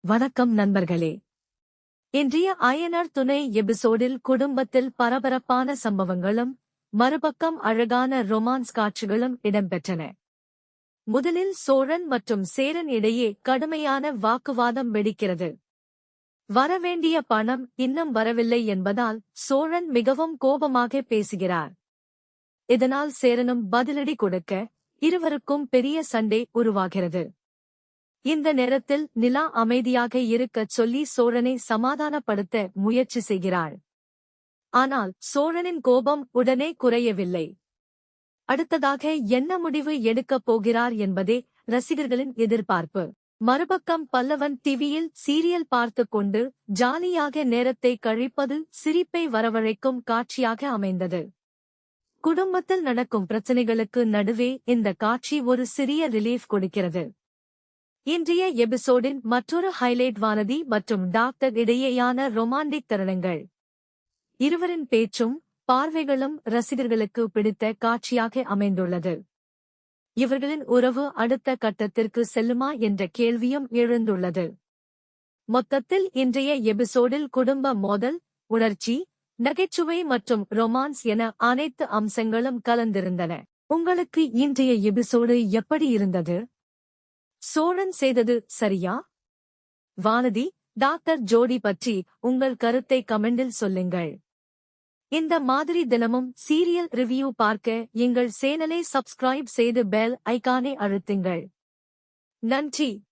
வணக்கம் நண்பர்களே. இன்றைய ஐயனார் துணை எபிசோடில் குடும்பத்தில் பரபரப்பான சம்பவங்களும் மறுபக்கம் அழகான ரொமான்ஸ் காட்சிகளும் இடம்பெற்றன. முதலில் சோழன் மற்றும் சேரன் இடையே கடுமையான வாக்குவாதம் வெடிக்கிறது. வரவேண்டிய பணம் இன்னும் வரவில்லை என்பதால் சோழன் மிகவும் கோபமாக பேசுகிறார். இதனால் சேரனும் பதிலடி கொடுக்க இருவருக்கும் பெரிய சண்டை உருவாகிறது. இந்த நேரத்தில் நிலா அமைதியாக இருக்கச் சொல்லி சோழனை சமாதானப்படுத்த முயற்சி செய்கிறாள். ஆனால் சோழனின் கோபம் உடனே குறையவில்லை. அடுத்ததாக என்ன முடிவு எடுக்கப் போகிறார் என்பதே ரசிகர்களின் எதிர்பார்ப்பு. மறுபக்கம் பல்லவன் டிவியில் சீரியல் பார்த்துக் கொண்டு ஜாலியாக நேரத்தை கழிப்பது சிரிப்பை வரவழைக்கும் காட்சியாக அமைந்தது. குடும்பத்தில் நடக்கும் பிரச்சனைகளுக்கு நடுவே இந்த காட்சி ஒரு சிறிய ரிலீஃப் கொடுக்கிறது. இன்றைய எபிசோடின் மற்றொரு ஹைலைட் வானதி மற்றும் டாக்டர் இடையேயான ரொமான்டிக் தருணங்கள். இருவரின் பேச்சும் பார்வைகளும் ரசிகர்களுக்கு பிடித்த காட்சியாக அமைந்துள்ளது. இவர்களின் உறவு அடுத்த கட்டத்திற்கு செல்லுமா என்ற கேள்வியும் எழுந்துள்ளது. மொத்தத்தில் இன்றைய எபிசோடில் குடும்ப மோதல், உணர்ச்சி, நகைச்சுவை மற்றும் ரொமான்ஸ் என அனைத்து அம்சங்களும் கலந்திருந்தன. உங்களுக்கு இன்றைய எபிசோடு எப்படி இருந்தது? சோழன் செய்தது சரியா? வானதி, டாக்டர் ஜோடி பற்றி உங்கள் கருத்தை கமெண்டில் சொல்லுங்கள். இந்த மாதிரி தினமும் சீரியல் ரிவ்யூ பார்க்க எங்கள் சேனலை சப்ஸ்கிரைப் செய்து பெல் ஐகானை அழுத்துங்கள். நன்றி.